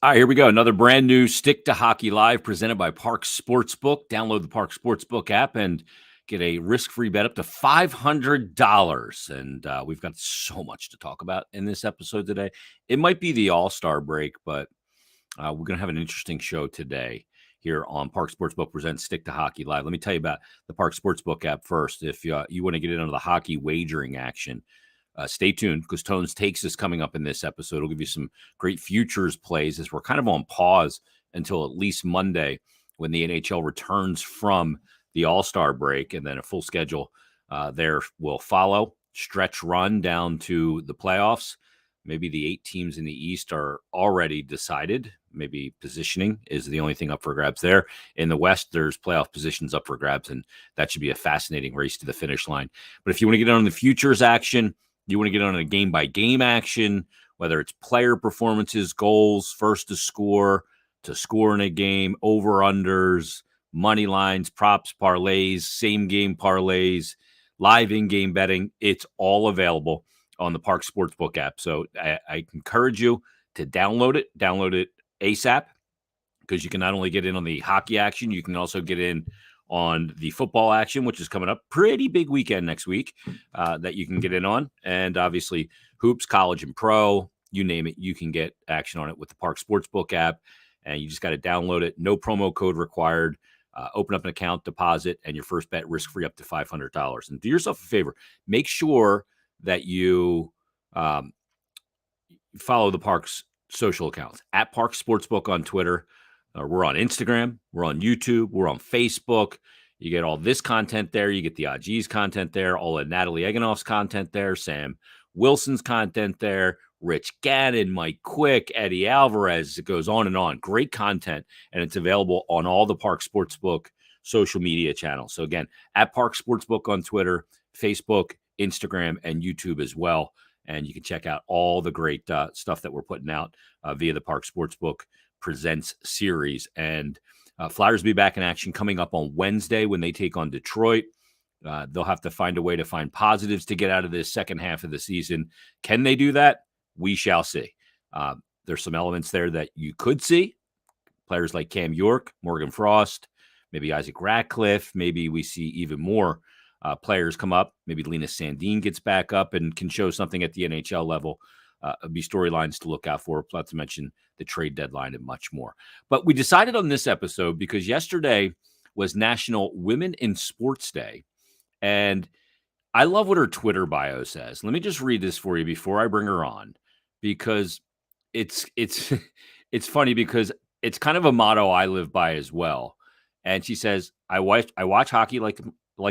All right, here we go. Another brand new Stick to Hockey Live presented by Parx Sportsbook. Download the Parx Sportsbook app and get a risk-free bet up to $500. And we've got so much to talk about in this episode today. It might be the All-Star break, but we're going to have an interesting show today here on Parx Sportsbook Presents Stick to Hockey Live. Let me tell you about the Parx Sportsbook app first. If you want to get into the hockey wagering action, stay tuned because Tones Takes is coming up in this episode. It'll give you some great futures plays as we're kind of on pause until at least Monday when the NHL returns from the All-Star break, and then a full schedule there will follow. Stretch run down to the playoffs. Maybe the 8 teams in the East are already decided. Maybe positioning is the only thing up for grabs there. In the West, there's playoff positions up for grabs, and that should be a fascinating race to the finish line. But if you want to get on the futures action, you want to get on a game-by-game action, whether it's player performances, goals, first to score in a game, over-unders, money lines, props, parlays, same-game parlays, live in-game betting. It's all available on the Parx Sportsbook app. So I encourage you to download it. Download it ASAP because you can not only get in on the hockey action, you can also get in on the football action, which is coming up. Pretty big weekend next week that you can get in on. And obviously hoops, college and pro, you name it, you can get action on it with the Parx Sportsbook app. And you just got to download it. No promo code required. Open up an account, deposit, and your first bet risk-free up to $500. And do yourself a favor. Make sure that you follow the Parx social accounts. At Parx Sportsbook on Twitter. We're on Instagram. We're on YouTube. We're on Facebook. You get all this content there. You get the OG's content there. All of Natalie Eganoff's content there. Sam Wilson's content there. Rich Gannon, Mike Quick, Eddie Alvarez. It goes on and on. Great content. And it's available on all the Parx Sportsbook social media channels. So again, at Parx Sportsbook on Twitter, Facebook, Instagram, and YouTube as well. And you can check out all the great stuff that we're putting out via the Parx Sportsbook Presents series. And Flyers will be back in action coming up on Wednesday when they take on Detroit. They'll have to find a way to find positives to get out of this second half of the season. Can they do that? We shall see. There's some elements there that you could see. Players like Cam York, Morgan Frost, maybe Isaac Ratcliffe. Maybe we see even more players come up. Maybe Linus Sandin gets back up and can show something at the NHL level. Be storylines to look out for, not to mention the trade deadline and much more. But we decided on this episode because yesterday was National Women in Sports Day. And I love what her Twitter bio says. Let me just read this for you before I bring her on, because it's it's funny because it's kind of a motto I live by as well. And she says, I watch hockey like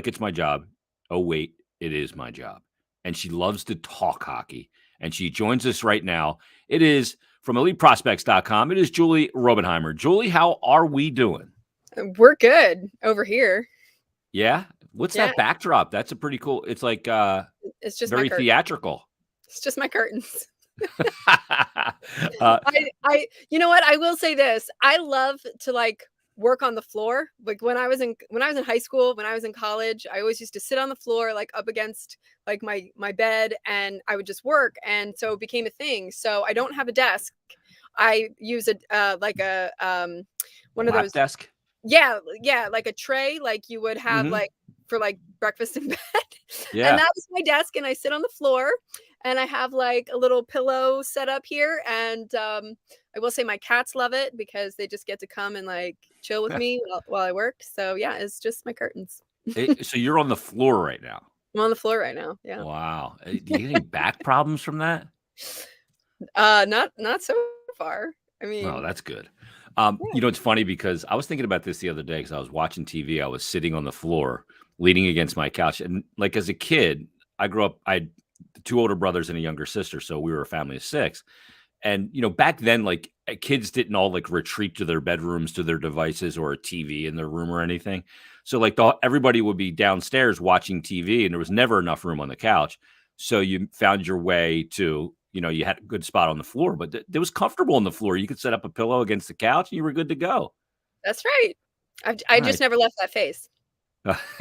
it's my job. Oh, wait, it is my job. And she loves to talk hockey. And she joins us right now. It is from EliteProspects.com. It is Julie Robenhymer. Julie, how are we doing? We're good over here. Yeah? What's that backdrop? That's a pretty cool. It's like it's just very theatrical. It's just my curtains. I you know what? I will say this. I love to work on the floor. Like when I was in high school, when I was in college, I always used to sit on the floor, up against my bed, and I would just work. And so it became a thing. So I don't have a desk. I use one of those desk. Yeah, like a tray, like you would have for breakfast in bed. Yeah. And that was my desk, and I sit on the floor, and I have a little pillow set up here, and I will say my cats love it because they just get to come and chill with me while I work. So yeah, it's just my curtains. So you're on the floor right now. I'm on the floor right now. Yeah. Wow. Do you get any back problems from that? Not so far. I mean, oh, that's good. It's funny because I was thinking about this the other day because I was watching TV. I was sitting on the floor, leaning against my couch. And as a kid, I grew up, I had 2 older brothers and a younger sister. So we were a family of 6. And, back then, kids didn't all retreat to their bedrooms, to their devices or a TV in their room or anything. So everybody would be downstairs watching TV and there was never enough room on the couch. So you found your way to, you had a good spot on the floor, but it was comfortable on the floor. You could set up a pillow against the couch and you were good to go. That's right. I just never left that face.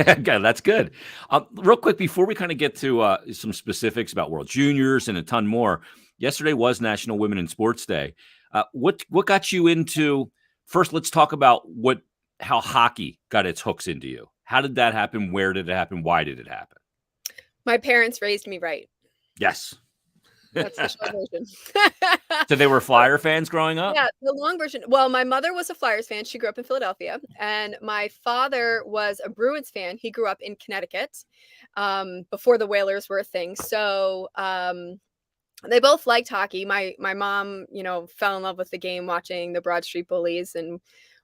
Okay, that's good. Real quick, before we kind of get to some specifics about World Juniors and a ton more, yesterday was National Women in Sports Day. What got you into? First, let's talk about how hockey got its hooks into you. How did that happen? Where did it happen? Why did it happen? My parents raised me right. Yes. That's the short version. So they were Flyer fans growing up? Yeah, the long version. Well, my mother was a Flyers fan. She grew up in Philadelphia, and my father was a Bruins fan. He grew up in Connecticut, before the Whalers were a thing. So, they both liked hockey. My mom, fell in love with the game watching the Broad Street Bullies and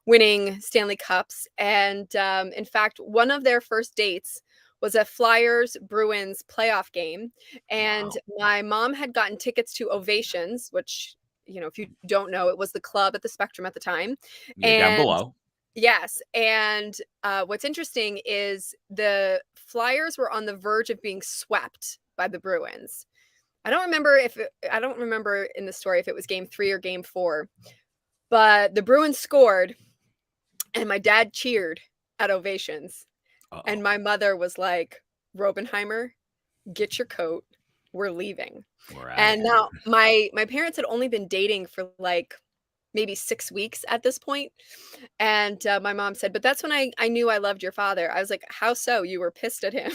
winning Stanley Cups. And in fact, one of their first dates was a Flyers Bruins playoff game. And Wow. my mom had gotten tickets to Ovations, which, if you don't know, it was the club at the Spectrum at the time. Yeah, down And below. yes. And what's interesting is the Flyers were on the verge of being swept by the Bruins. I don't remember in the story if it was game 3 or game 4, but the Bruins scored and my dad cheered at Ovations. And Uh-oh. my mother was like, "Robenhymer, get your coat. We're leaving." We're out of And here. now my parents had only been dating for like maybe 6 weeks at this point. And my mom said, "But that's when I knew I loved your father." I was like, "How so? You were pissed at him."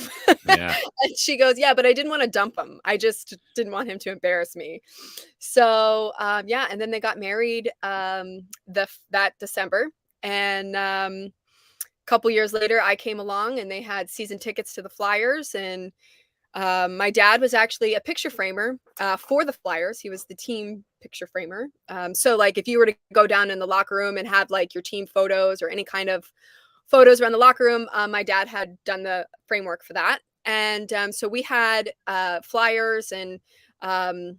Yeah. And she goes, "Yeah, but I didn't want to dump him. I just didn't want him to embarrass me." So yeah, and then they got married that December. And couple years later, I came along and they had season tickets to the Flyers. And my dad was actually a picture framer for the Flyers. He was the team picture framer. So like if you were to go down in the locker room and have like your team photos or any kind of photos around the locker room, my dad had done the framework for that. And so we had Flyers and the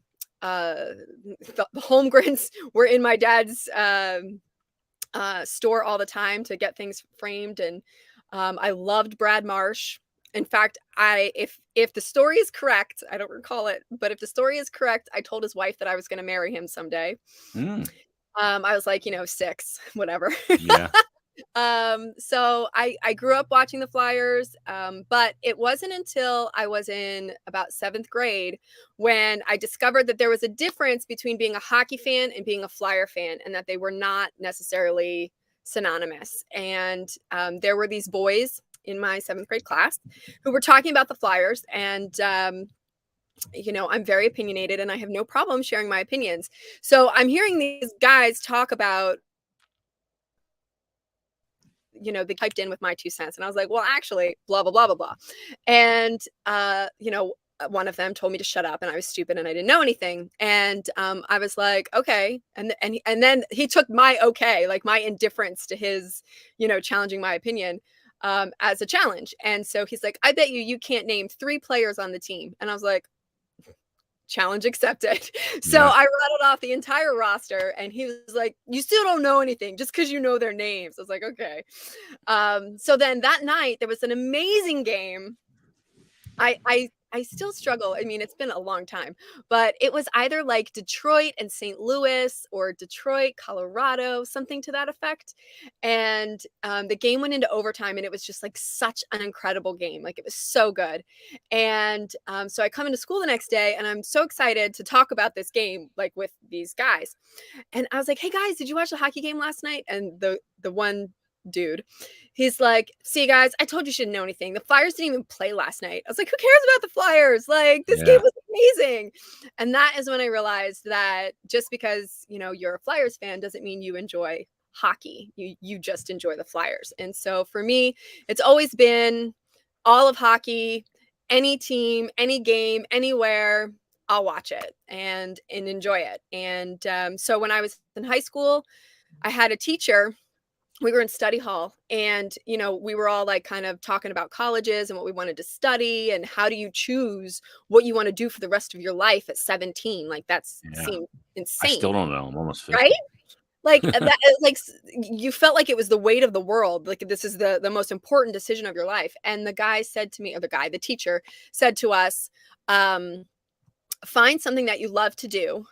Holmgrens were in my dad's store all the time to get things framed. And I loved Brad Marsh. In fact, if the story is correct, I don't recall it, but if the story is correct, I told his wife that I was going to marry him someday. Mm, I was like, 6, whatever. yeah. So I grew up watching the Flyers, but it wasn't until I was in about 7th grade when I discovered that there was a difference between being a hockey fan and being a Flyer fan, and that they were not necessarily synonymous. And there were these boys in my 7th grade class who were talking about the Flyers. And I'm very opinionated and I have no problem sharing my opinions. So I'm hearing these guys talk about, they typed in with my 2 cents. And I was like, well, actually, blah, blah, blah, blah, blah. And, one of them told me to shut up and I was stupid and I didn't know anything. And I was like, okay. And then he took my okay, like my indifference to his, challenging my opinion as a challenge. And so he's like, I bet you can't name 3 players on the team. And I was like, challenge accepted. So Yeah. I rattled off the entire roster and he was like, you still don't know anything just because you know their names. I was like, okay. So then that night there was an amazing game. I still struggle. I mean, it's been a long time, but it was either like Detroit and St. Louis or Detroit, Colorado, something to that effect. And the game went into overtime and it was just like such an incredible game. Like it was so good. And so I come into school the next day and I'm so excited to talk about this game, like with these guys. And I was like, hey guys, did you watch the hockey game last night? And the one dude, he's like, see guys, I told you shouldn't know anything. The Flyers didn't even play last night. I was like, who cares about the Flyers? Like this game Yeah. was amazing. And that is when I realized that just because you're a Flyers fan doesn't mean you enjoy hockey. You just enjoy the Flyers. And so for me, it's always been all of hockey, any team, any game, anywhere, I'll watch it and enjoy it. And so when I was in high school, I had a teacher. We were in study hall and, we were all like kind of talking about colleges and what we wanted to study and how do you choose what you want to do for the rest of your life at 17? Like Yeah. seemed I insane, still don't know. I'm almost 50. right? Like that, like you felt like it was the weight of the world. Like this is the most important decision of your life. And the guy said to me, or the teacher said to us, find something that you love to do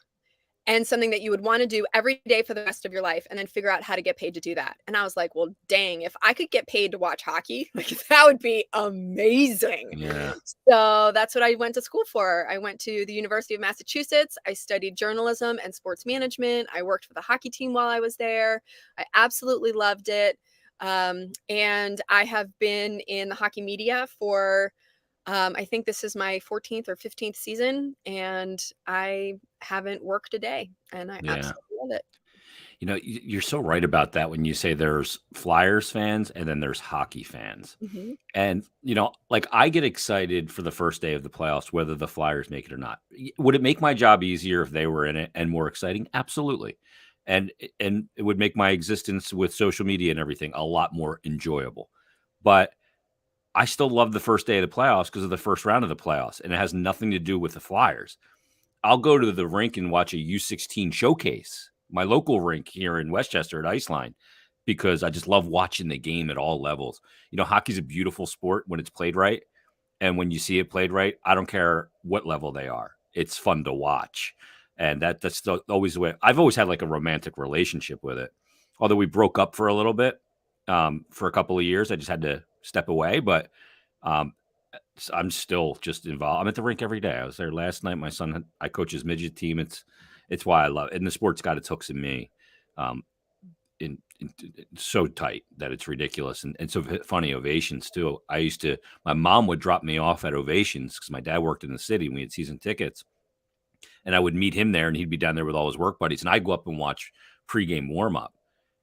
and something that you would want to do every day for the rest of your life, and then figure out how to get paid to do that. And I was like, well, dang, if I could get paid to watch hockey, like that would be amazing. Yeah. So that's what I went to school for. I went to the University of Massachusetts. I studied journalism and sports management. I worked for the hockey team while I was there. I absolutely loved it. And I have been in the hockey media for I think this is my 14th or 15th season, and I haven't worked a day, and I Yeah. absolutely love it. You know, you're so right about that when you say there's Flyers fans and then there's hockey fans. Mhm. And, you know, like I get excited for the first day of the playoffs, whether the Flyers make it or not. Would it make my job easier if they were in it and more exciting? Absolutely. And it would make my existence with social media and everything a lot more enjoyable. But I still love the first day of the playoffs because of the first round of the playoffs, and it has nothing to do with the Flyers. I'll go to the rink and watch a U16 showcase, my local rink here in Westchester at Iceline, because I just love watching the game at all levels. You know, hockey's a beautiful sport when it's played right. And when you see it played right, I don't care what level they are. It's fun to watch. And always the way I've always had like a romantic relationship with it. Although we broke up for a little bit, for a couple of years. I just had to step away. But um, I'm still just involved. I'm at the rink every day. I was there last night. My son, I coach his midget team. It's why I love it. And the sport's got its hooks in me. Um, so tight that it's ridiculous. And so funny ovations too. My mom would drop me off at ovations because my dad worked in the city and we had season tickets, and I would meet him there and he'd be down there with all his work buddies. And I'd go up and watch pregame warm up.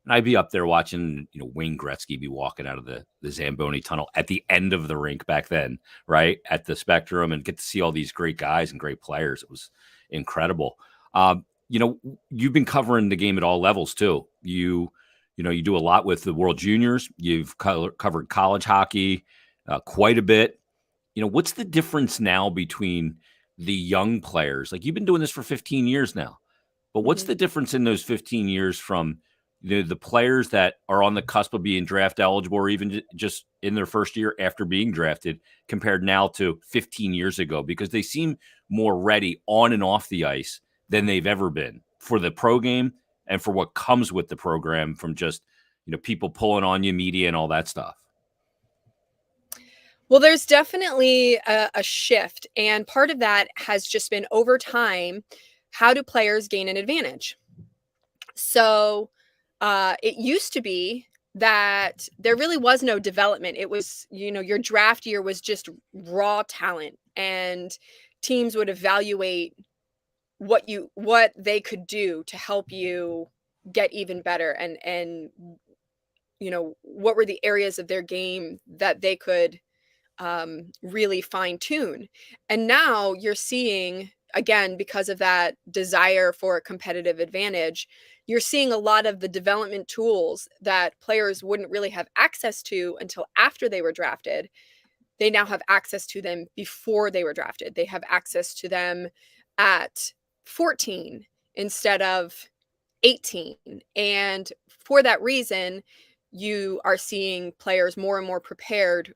And I'd be up there watching, you know, Wayne Gretzky be walking out of the Zamboni tunnel at the end of the rink back then, right at the Spectrum, and get to see all these great guys and great players. It was incredible. You know, you've been covering the game at all levels too. You know, you do a lot with the World Juniors. You've covered college hockey quite a bit. You know, what's the difference now between the young players? Like, you've been doing this for 15 years now, but what's Mhm. the difference in those 15 years from the players that are on the cusp of being draft eligible, or even just in their first year after being drafted, compared now to 15 years ago? Because they seem more ready on and off the ice than they've ever been for the pro game and for what comes with the program from just, you know, people pulling on you, media, and all that stuff. Well, there's definitely a shift, and part of that has just been over time, how do players gain an advantage? So, it used to be that there really was no development. It was, you know, your draft year was just raw talent, and teams would evaluate what they could do to help you get even better, and you know, what were the areas of their game that they could really fine tune. And now you're seeing, again, because of that desire for a competitive advantage, you're seeing a lot of the development tools that players wouldn't really have access to until after they were drafted. They now have access to them before they were drafted. They have access to them at 14 instead of 18. And for that reason, you are seeing players more and more prepared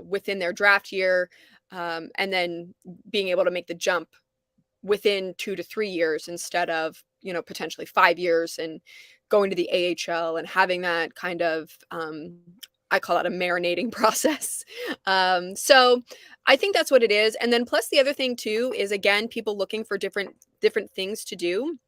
within their draft year, and then being able to make the jump within 2 to 3 years instead of, you know, potentially 5 years, and going to the AHL and having that kind of, I call it a marinating process. So I think that's what it is. And then plus the other thing too is, again, people looking for different things to do.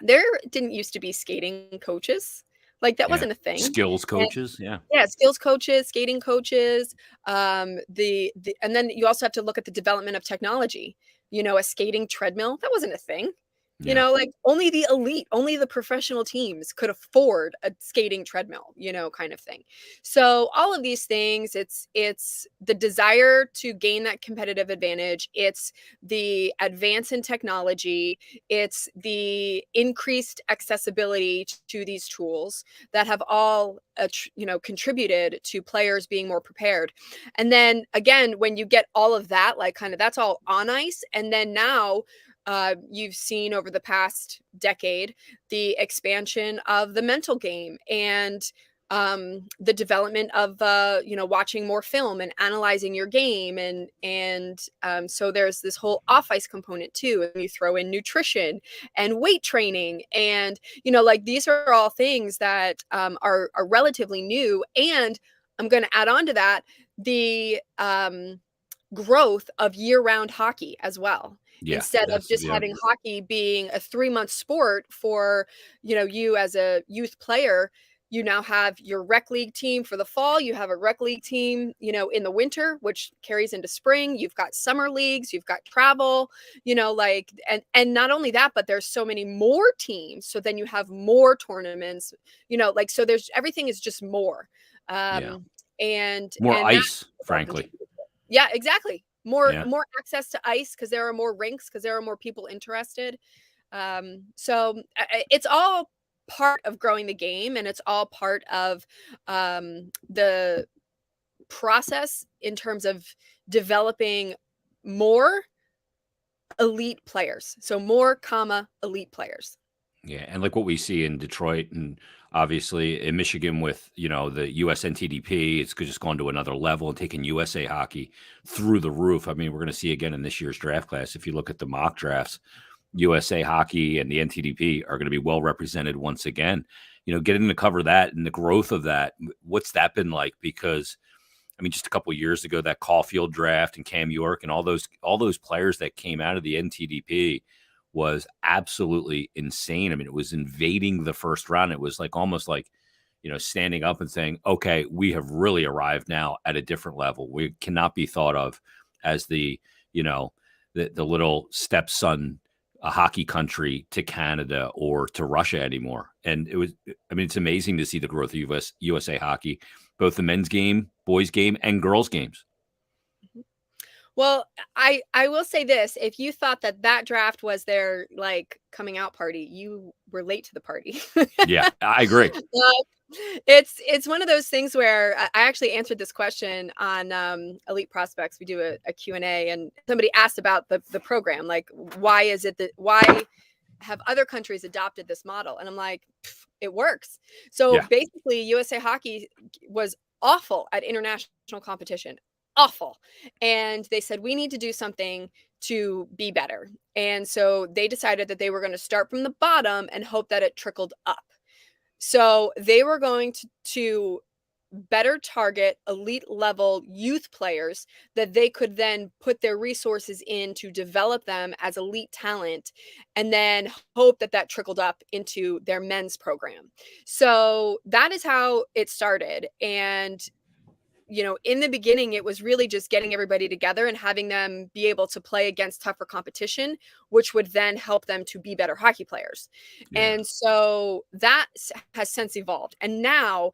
There didn't used to be skating coaches. Like, that Yeah. wasn't a thing. Skills And coaches. Yeah. yeah, skills coaches, skating coaches, and then you also have to look at the development of technology. You know, a skating treadmill, that wasn't a thing. You Yeah. know, like, only the elite, only the professional teams could afford a skating treadmill, you know, kind of thing. So all of these things, it's the desire to gain that competitive advantage, it's the advance in technology, it's the increased accessibility to these tools that have all you know, contributed to players being more prepared. And then again, when you get all of that, like, kind of, that's all on ice, and then now you've seen over the past decade the expansion of the mental game, and the development of watching more film and analyzing your game, and so there's this whole off ice component too, and you throw in nutrition and weight training, and like these are all things that are relatively new. And I'm going to add on to that the growth of year-round hockey as well. Yeah, Instead of that's just yeah, having hockey being a 3-month sport for you as a youth player, you now have your rec league team for the fall. You have a rec league team, in the winter, which carries into spring. You've got summer leagues, you've got travel, like, and not only that, but there's so many more teams. So then you have more tournaments, like, so there's, everything is just more. yeah. And More that ice, frankly. yeah, exactly. More Yeah. access to ice because there are more rinks, because there are more people interested. So it's all part of growing the game, and it's all part of the process in terms of developing more elite players. So more, elite players. Yeah, and like what we see in Detroit and obviously in Michigan with, the US NTDP, it's just gone to another level and taking USA hockey through the roof. I mean, we're going to see again in this year's draft class. If you look at the mock drafts, USA hockey and the NTDP are going to be well represented once again. Getting to cover that and the growth of that, what's that been like? Because I mean, just a couple of years ago, that Caulfield draft and Cam York and all those players that came out of the NTDP was absolutely insane. I mean, it was invading the first round. It was like almost like, standing up and saying, okay, we have really arrived now at a different level. We cannot be thought of as the little stepson, a hockey country to Canada or to Russia anymore. And it's amazing to see the growth of USA hockey, both the men's game, boys game, and girls games. Well, I will say this: if you thought that draft was their like coming out party, you were late to the party. Yeah, I agree. It's one of those things where I actually answered this question on Elite Prospects. We do a Q&A, and somebody asked about the program, like why have other countries adopted this model? And I'm like, it works. So Yeah. basically, USA Hockey was awful at international competition, awful. And they said, we need to do something to be better. And so they decided that they were going to start from the bottom and hope that it trickled up. So they were going to better target elite level youth players that they could then put their resources in to develop them as elite talent, and then hope that trickled up into their men's program. So that is how it started. And in the beginning, it was really just getting everybody together and having them be able to play against tougher competition, which would then help them to be better hockey players. Yeah. And so that has since evolved. And now,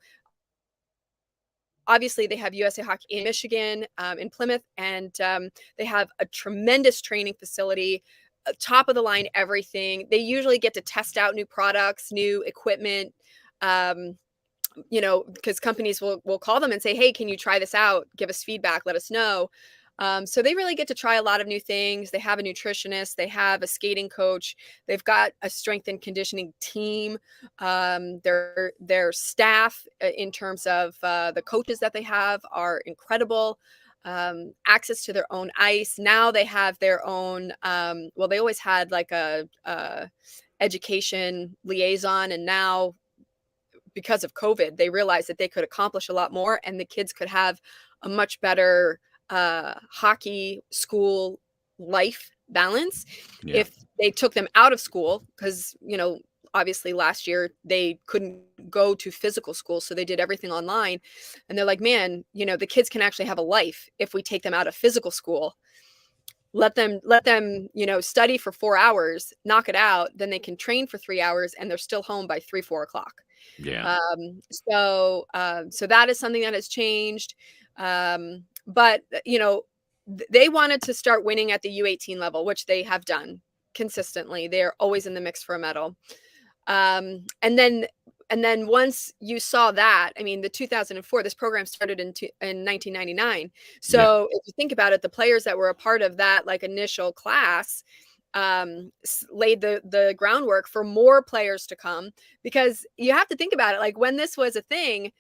obviously, they have USA Hockey in Michigan, in Plymouth, and they have a tremendous training facility, top of the line, everything. They usually get to test out new products, new equipment, because companies will call them and say, hey, can you try this out? Give us feedback, let us know. So they really get to try a lot of new things. They have a nutritionist, they have a skating coach, they've got a strength and conditioning team. Their staff, in terms of the coaches that they have, are incredible. Access to their own ice. Now they have their own, well, they always had like a education liaison, and now, because of COVID, they realized that they could accomplish a lot more, and the kids could have a much better hockey school life balance if they took them out of school, because obviously last year they couldn't go to physical school, so they did everything online. And they're like, man, the kids can actually have a life if we take them out of physical school. Let them study for 4 hours, knock it out, then they can train for 3 hours, and they're still home by 3-4 o'clock. Yeah. So that is something that has changed. But they wanted to start winning at the U18 level, which they have done consistently. They're always in the mix for a medal. And then once you saw that, I mean, the 2004, this program started in 1999. So if you think about it, the players that were a part of that like initial class, laid the groundwork for more players to come, because you have to think about it. Like, when this was a thing,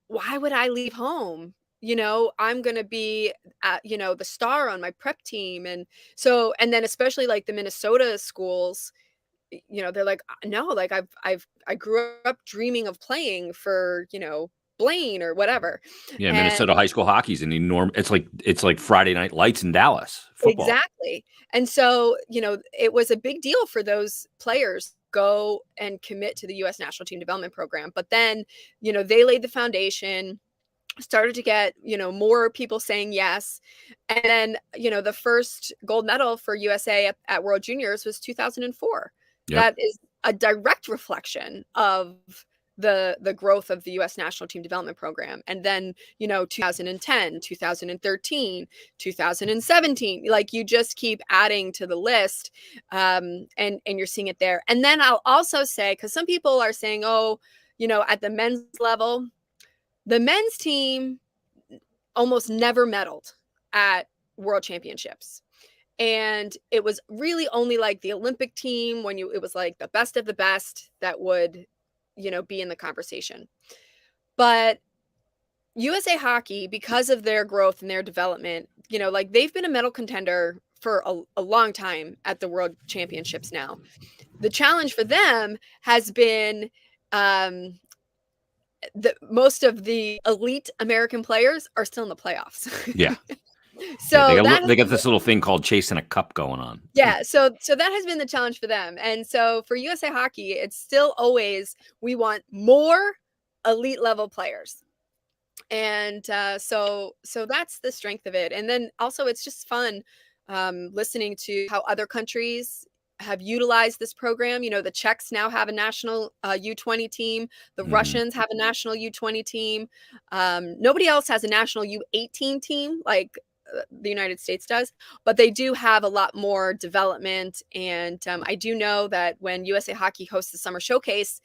why would I leave home? I'm going to be, the star on my prep team. And then especially like the Minnesota schools, they're like, no, like I grew up dreaming of playing for, Blaine or whatever. Yeah, And Minnesota high school hockey's an enormous. It's like Friday night lights in Dallas football. exactly. And so, it was a big deal for those players to go and commit to the U.S. national team development program. But then, they laid the foundation, started to get, more people saying yes. And then, the first gold medal for USA at World Juniors was 2004. Yep. That is a direct reflection of the growth of the U.S. national team development program. And then, 2010, 2013, 2017, like, you just keep adding to the list. And you're seeing it there. And then I'll also say, because some people are saying, oh, at the men's level, the men's team almost never medaled at world championships. And it was really only like the Olympic team, when it was like the best of the best that would, be in the conversation. But USA Hockey, because of their growth and their development, like, they've been a medal contender for a long time at the world championships now. The challenge for them has been, most of the elite American players are still in the playoffs. Yeah. So yeah, they got this little thing called chasing a cup going on. Yeah. So that has been the challenge for them. And so for USA Hockey, it's still always, we want more elite level players. And so that's the strength of it. And then also, it's just fun listening to how other countries have utilized this program. The Czechs now have a national U20 team. The Russians have a national U20 team. Nobody else has a national U18 team like the United States does, but they do have a lot more development. And I do know that when USA Hockey hosts the summer showcase,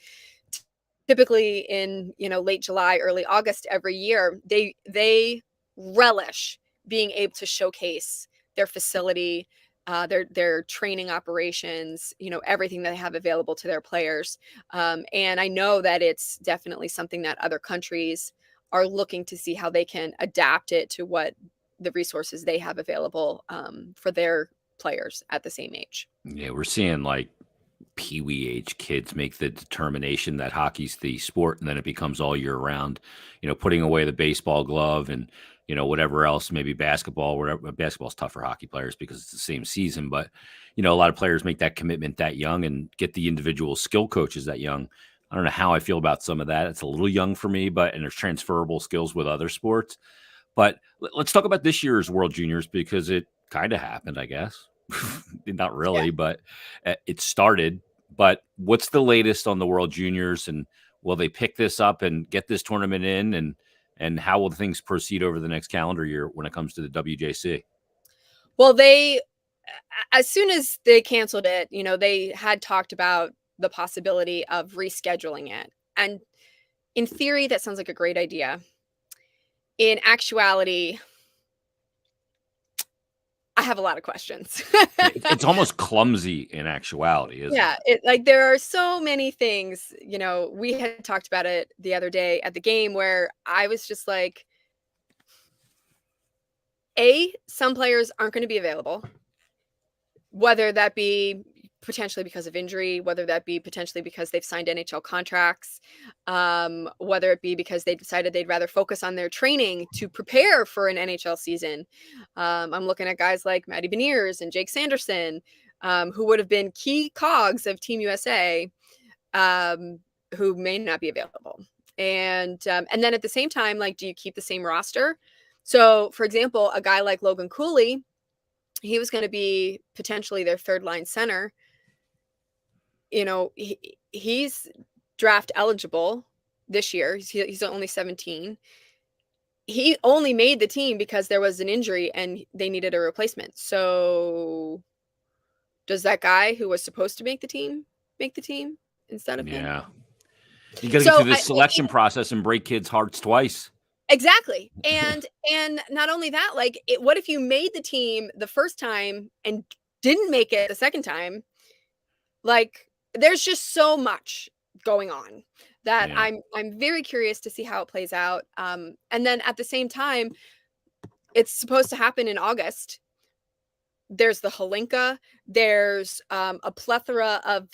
typically in late July, early August every year, they relish being able to showcase their facility, their training operations, everything that they have available to their players. And I know that it's definitely something that other countries are looking to see how they can adapt it to what the resources they have available for their players at the same age. Yeah, we're seeing like peewee age kids make the determination that hockey's the sport, and then it becomes all year round, putting away the baseball glove and, whatever else, maybe basketball, whatever. Basketball's tough for hockey players because it's the same season, but, a lot of players make that commitment that young and get the individual skill coaches that young. I don't know how I feel about some of that. It's a little young for me, and there's transferable skills with other sports. But let's talk about this year's World Juniors, because it kind of happened, I guess. Not really, yeah. But it started. But what's the latest on the World Juniors, and will they pick this up and get this tournament in, and how will things proceed over the next calendar year when it comes to the WJC? Well, as soon as they canceled it, they had talked about the possibility of rescheduling it. And in theory, that sounds like a great idea. In actuality, I have a lot of questions. It's almost clumsy in actuality, isn't it? Yeah, like, there are so many things. We had talked about it the other day at the game, where I was just like, some players aren't going to be available, whether that be potentially because of injury, whether that be potentially because they've signed NHL contracts, whether it be because they decided they'd rather focus on their training to prepare for an NHL season. I'm looking at guys like Matty Beniers and Jake Sanderson, who would have been key cogs of Team USA, who may not be available. And then at the same time, like, do you keep the same roster? So, for example, a guy like Logan Cooley, he was going to be potentially their third line center. He's draft eligible this year. He's only 17. He only made the team because there was an injury and they needed a replacement. So does that guy who was supposed to make the team instead of him? Yeah. You got to get through this selection process and break kids' hearts twice. Exactly. And not only that, like, what if you made the team the first time and didn't make it the second time. Like, there's just so much going on that Yeah. I'm very curious to see how it plays out. And then at the same time, it's supposed to happen in August. There's the Holinka. There's a plethora of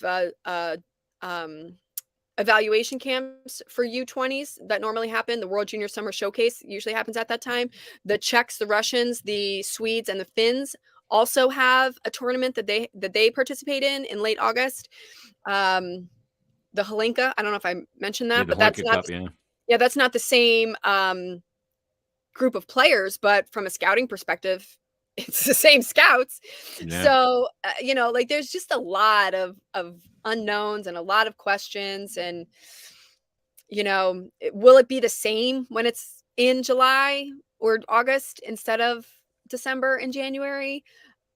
evaluation camps for U20s that normally happen. The World Junior Summer Showcase usually happens at that time. The Czechs, the Russians, the Swedes, and the Finns also have a tournament that they participate in late August. The Holinka, I don't know if I mentioned Yeah, that, the but that's Holinka not Cup, yeah. yeah, that's not the same group of players, but from a scouting perspective, it's the same scouts. Yeah. So, like there's just a lot of unknowns and a lot of questions. And, will it be the same when it's in July or August instead of December and January?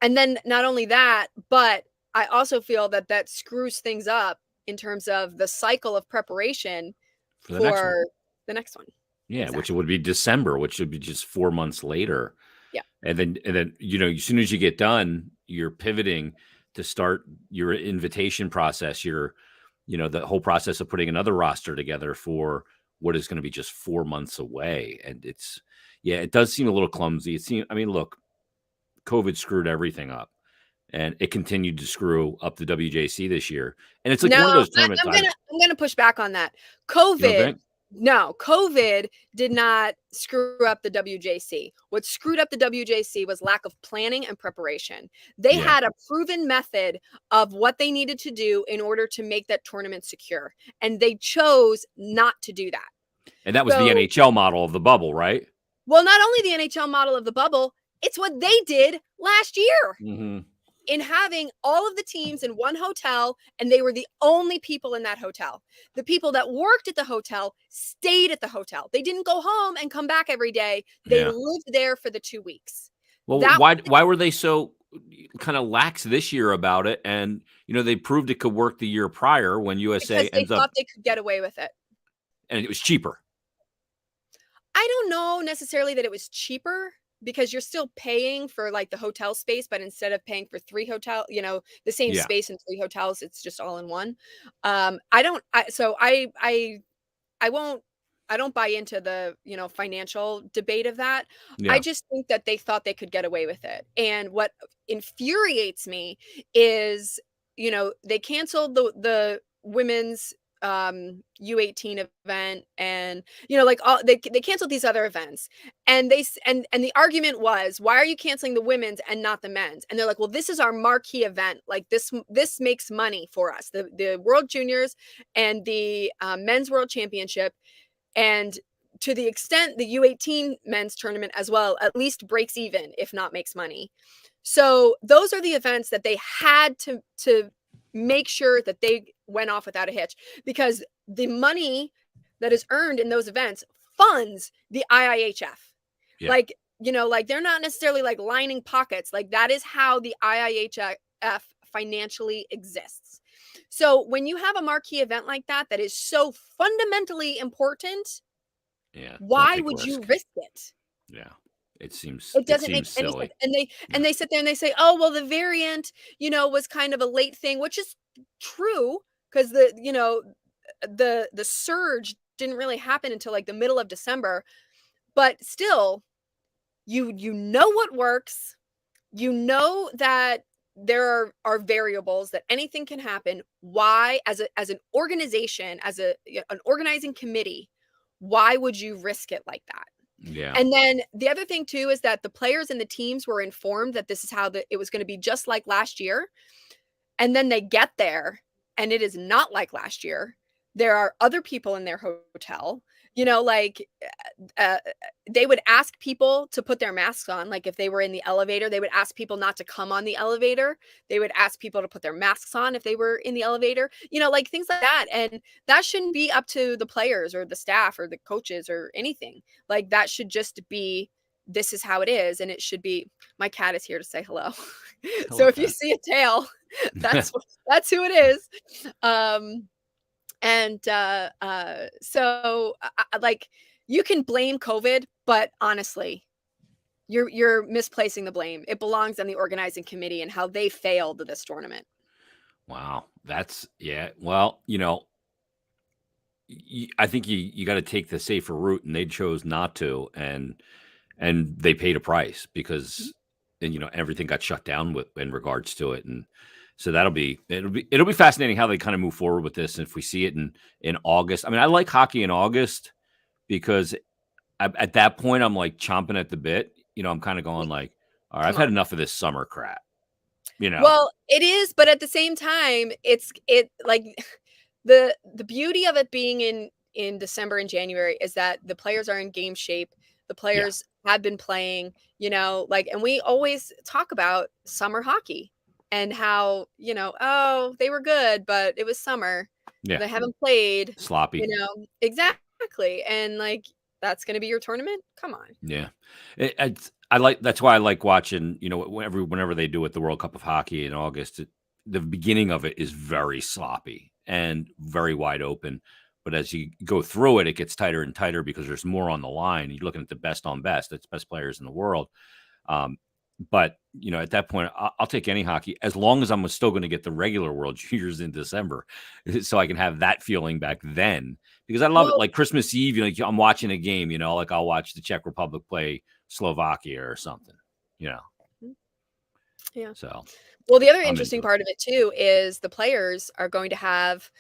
And then not only that, but I also feel that that screws things up in terms of the cycle of preparation For the next one. for the next one. Yeah, which Exactly. would be December, which would be just 4 months later. Yeah. And then, as soon as you get done, you're pivoting to start your invitation process, the whole process of putting another roster together for what is going to be just 4 months away. And it does seem a little clumsy. Look, COVID screwed everything up, and it continued to screw up the WJC this year. And it's like No, one of those tournaments. I'm gonna push back on that. You don't think? No, COVID did not screw up the WJC. What screwed up the WJC was lack of planning and preparation. They Yeah. had a proven method of what they needed to do in order to make that tournament secure, and they chose not to do that. And that was the NHL model of the bubble, right? Well, not only the NHL model of the bubble, it's what they did last year. Mm-hmm. In having all of the teams in one hotel, and they were the only people in that hotel. The people that worked at the hotel stayed at the hotel. They didn't go home and come back every day. They lived there for the 2 weeks. Well, why were they so kind of lax this year about it? And, they proved it could work the year prior when USA because they thought they could get away with it. And it was cheaper. I don't know necessarily that it was cheaper, because you're still paying for like the hotel space, but instead of paying for 3 hotel, the same space in 3 hotels, it's just all in one. I don't buy into the, financial debate of that. Yeah. I just think that they thought they could get away with it. And what infuriates me is, they canceled the women's U18 event, and they canceled these other events, and the argument was, why are you canceling the women's and not the men's? And they're like, well, this is our marquee event, like this makes money for us, the World Juniors and the men's World Championship, and to the extent the U18 men's tournament as well at least breaks even, if not makes money. So those are the events that they had to make sure that they went off without a hitch, because the money that is earned in those events funds the IIHF. Yeah. Like they're not necessarily like lining pockets. Like, that is how the IIHF financially exists. So when you have a marquee event like that is so fundamentally important, why would you risk it? Yeah. It doesn't make any sense. And they sit there and they say, oh, well, the variant, was kind of a late thing, which is true, because the surge didn't really happen until like the middle of December. But still, you know what works. You know that there are variables, that anything can happen. Why, as an organization, as an organizing committee, why would you risk it like that? Yeah. And then the other thing too is that the players and the teams were informed that this is how it was going to be, just like last year. And then they get there and it is not like last year. There are other people in their hotel, they would ask people to put their masks on. Like, if they were in the elevator, they would ask people not to come on the elevator. They would ask people to put their masks on if they were in the elevator, things like that. And that shouldn't be up to the players or the staff or the coaches or anything. Like, that should just be, this is how it is. And it should be, my cat is here to say hello. So if you see a tail, that's who it is. So like, you can blame COVID, but honestly, you're misplacing the blame. It belongs on the organizing committee and how they failed this tournament. Wow. Well, I think you got to take the safer route, and they chose not to, and they paid a price because, and everything got shut down in regards to it, and so it'll be fascinating how they kind of move forward with this, and if we see it in August. I mean, I like hockey in August because at that point I'm like chomping at the bit. I'm kind of going like, all right, I've Come had on. enough of this summer crap. Well, it is, but at the same time, it like the beauty of it being in December and January is that the players are in game shape. The Yeah. players have been playing, and we always talk about summer hockey and how, oh, they were good, but it was summer. Yeah. They haven't played. Sloppy. Exactly. And like that's going to be your tournament? Come on. Yeah. That's why I like watching, whenever they do it, the World Cup of Hockey in August, the beginning of it is very sloppy and very wide open. But as you go through it, it gets tighter and tighter because there's more on the line. You're looking at the best on best. It's best players in the world. But, at that point, I'll take any hockey as long as I'm still going to get the regular World Juniors in December so I can have that feeling back then because I love it. Like Christmas Eve, I'm watching a game, like I'll watch the Czech Republic play Slovakia or something, Yeah. So, well, the other interesting part of it too is the players are going to have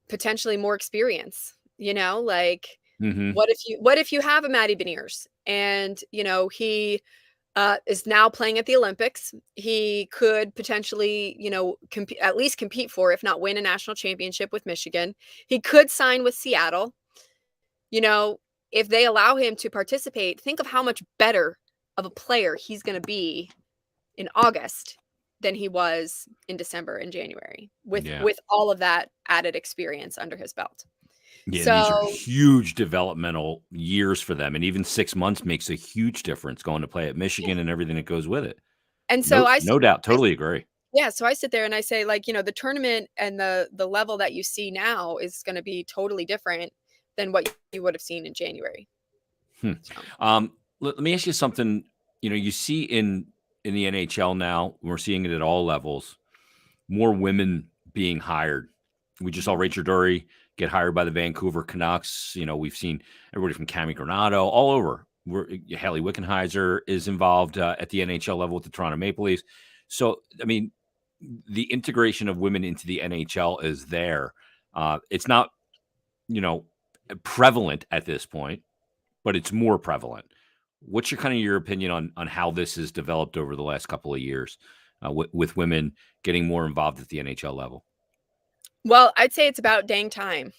potentially more experience, like what if you have a Matty Beniers and, he is now playing at the Olympics. He could potentially, at least compete for, if not win a national championship with Michigan. He could sign with Seattle. If they allow him to participate, think of how much better of a player he's going to be in August than he was in December and January with all of that added experience under his belt. Yeah, these are huge developmental years for them, and even 6 months makes a huge difference going to play at Michigan and everything that goes with it. And so no doubt, totally agree. Yeah, so I sit there and I say, like, the tournament and the level that you see now is going to be totally different than what you would have seen in January. So. Let me ask you something. You see in the NHL now, we're seeing it at all levels, more women being hired. We just saw Rachel Doerrie get hired by the Vancouver Canucks. We've seen everybody from Cami Granado all over. Haley Wickenheiser is involved at the NHL level with the Toronto Maple Leafs. So, I mean, the integration of women into the NHL is there. It's not, prevalent at this point, but it's more prevalent. What's your opinion on how this has developed over the last couple of years with women getting more involved at the NHL level? Well, I'd say it's about dang time.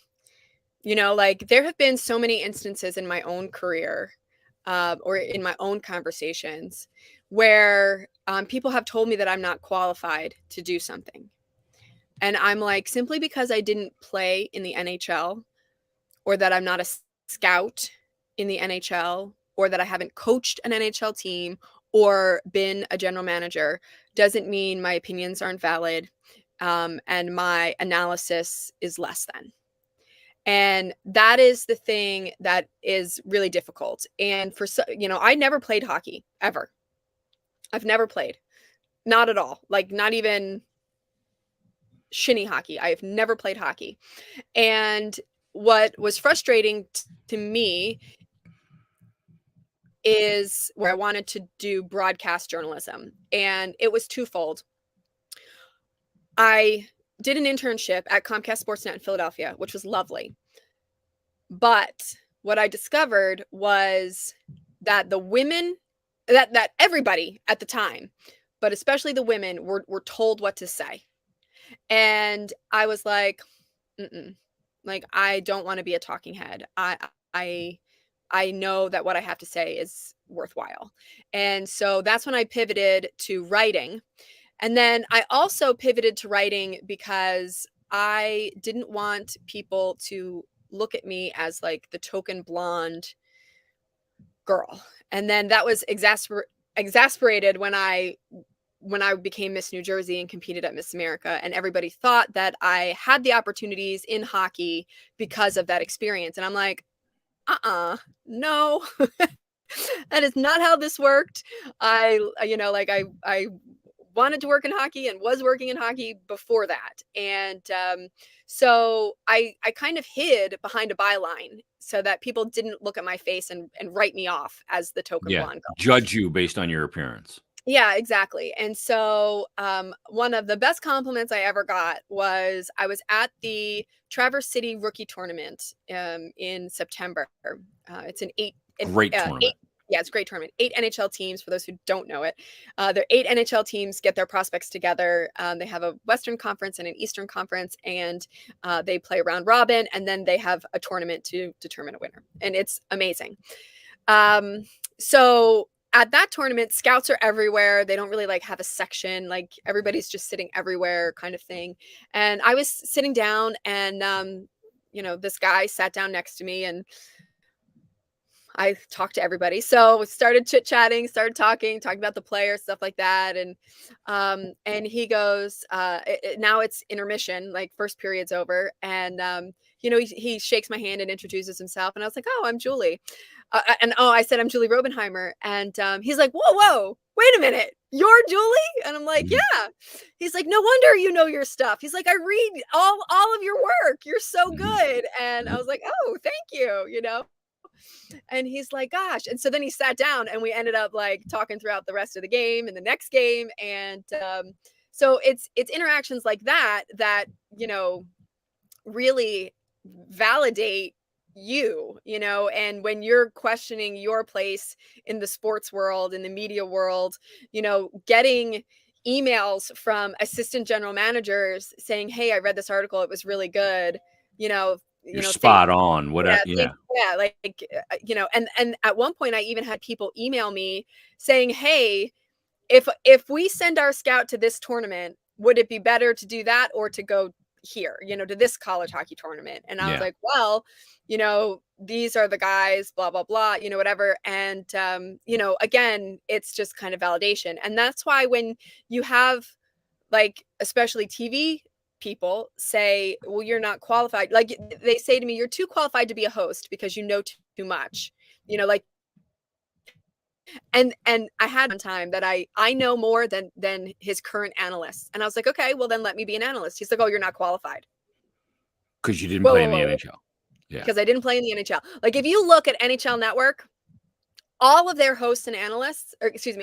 Like there have been so many instances in my own career or in my own conversations where people have told me that I'm not qualified to do something. And I'm like, simply because I didn't play in the NHL or that I'm not a scout in the NHL or that I haven't coached an NHL team or been a general manager doesn't mean my opinions aren't valid and my analysis is less than. And that is the thing that is really difficult. And I never played hockey ever. I've never played. Not at all. Like not even shinny hockey. I have never played hockey. And what was frustrating to me is where I wanted to do broadcast journalism. And it was twofold. I did an internship at Comcast Sportsnet in Philadelphia, which was lovely. But what I discovered was that the women, that everybody at the time, but especially the women, were told what to say. And I was like, like, I don't want to be a talking head. I know that what I have to say is worthwhile. And so that's when I pivoted to writing. And then I also pivoted to writing because I didn't want people to look at me as like the token blonde girl. And then that was exasperated when I became Miss New Jersey and competed at Miss America, and everybody thought that I had the opportunities in hockey because of that experience. And I'm like, no, That is not how this worked. I wanted to work in hockey and was working in hockey before that. And so I kind of hid behind a byline so that people didn't look at my face and write me off as the token Yeah. blonde girl. Judge you based on your appearance. Yeah, exactly. And so one of the best compliments I ever got was I was at the Traverse City Rookie Tournament in September. It's an Great tournament. yeah, it's a great tournament. 8 NHL teams, for those who don't know it. Their 8 NHL teams get their prospects together. They have a Western Conference and an Eastern Conference, and they play round robin, and then they have a tournament to determine a winner. And it's amazing. So at that tournament, scouts are everywhere. They don't really like have a section, like everybody's just sitting everywhere kind of thing. And I was sitting down, and this guy sat down next to me, and I talked to everybody. So we started chit-chatting, started talking about the players, stuff like that. And he goes, now it's intermission, like first period's over. And he shakes my hand and introduces himself. And I was like, oh, I'm Julie. I said, I'm Julie Robenhymer. And he's like, whoa, wait a minute. You're Julie? And I'm like, yeah. He's like, no wonder you know your stuff. He's like, I read all of your work. You're so good. And I was like, oh, thank you, And he's like, gosh. And so then he sat down, and we ended up like talking throughout the rest of the game and the next game. And so it's interactions like that really validate and when you're questioning your place in the sports world, in the media world, getting emails from assistant general managers saying, hey, I read this article, it was really good, You're spot on. And at one point I even had people email me saying, hey, if we send our scout to this tournament, would it be better to do that or to go here, to this college hockey tournament? And I was like, well, these are the guys, blah, blah, blah, whatever. And, again, it's just kind of validation. And that's why when you have like, especially TV people say, well, you're not qualified. Like they say to me, you're too qualified to be a host because you know too much, and I had one time that I know more than his current analysts. And I was like, okay, well then let me be an analyst. He's like, oh, you're not qualified. Because you didn't play in the NHL. Yeah. Because I didn't play in the NHL. Like if you look at NHL Network, all of their hosts and analysts,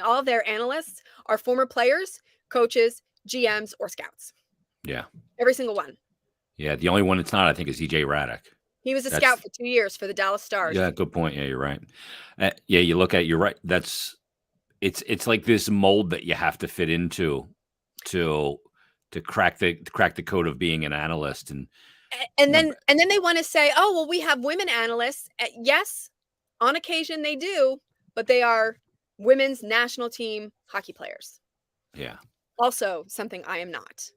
all of their analysts are former players, coaches, GMs, or scouts. Yeah. Every single one. Yeah. The only one it's not, I think, is EJ Raddick. He was a scout for 2 years for the Dallas Stars. Yeah, good point. Yeah, you're right. You look at it, you're right. It's like this mold that you have to fit into to crack the code of being an analyst. And then they want to say, oh, well, we have women analysts. Yes, on occasion they do, but they are women's national team hockey players. Yeah. Also something I am not.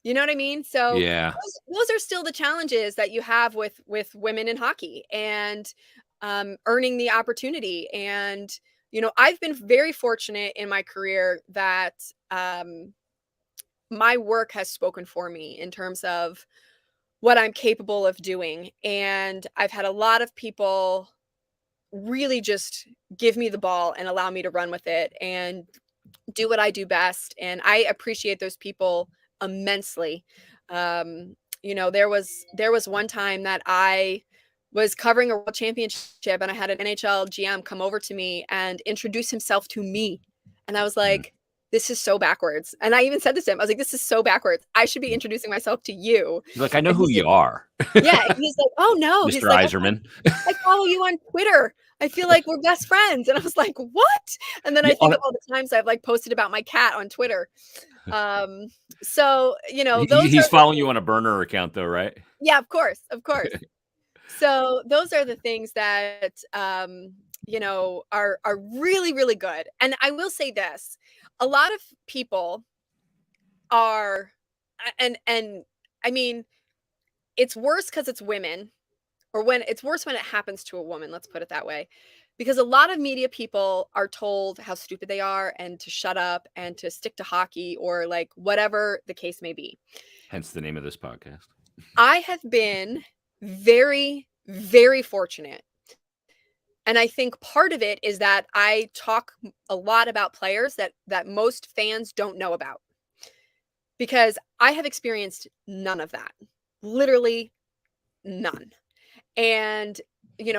You know what I mean? So yeah, those are still the challenges that you have with women in hockey and earning the opportunity. And, I've been very fortunate in my career that my work has spoken for me in terms of what I'm capable of doing. And I've had a lot of people really just give me the ball and allow me to run with it and do what I do best. And I appreciate those people immensely. There was one time that I was covering a world championship and I had an NHL GM come over to me and introduce himself to me. And I was like, this is so backwards. And I even said this to him. I was like, this is so backwards. I should be introducing myself to you. He's like, I know who you are. Yeah. And he's like, oh no. Mr. He's like, Iserman. I follow you on Twitter. I feel like we're best friends. And I was like, what? And then I think of all the times I've like posted about my cat on Twitter. So, he's following you on a burner account though, right? Yeah, of course. So those are the things that, are really, really good. And I will say this, a lot of people are, and I mean, it's worse because it's women, or it's worse when it happens to a woman. Let's put it that way. Because a lot of media people are told how stupid they are and to shut up and to stick to hockey or like whatever the case may be. Hence the name of this podcast. I have been very, very fortunate And I think part of it is that I talk a lot about players that most fans don't know about, because I have experienced none of that. Literally none. And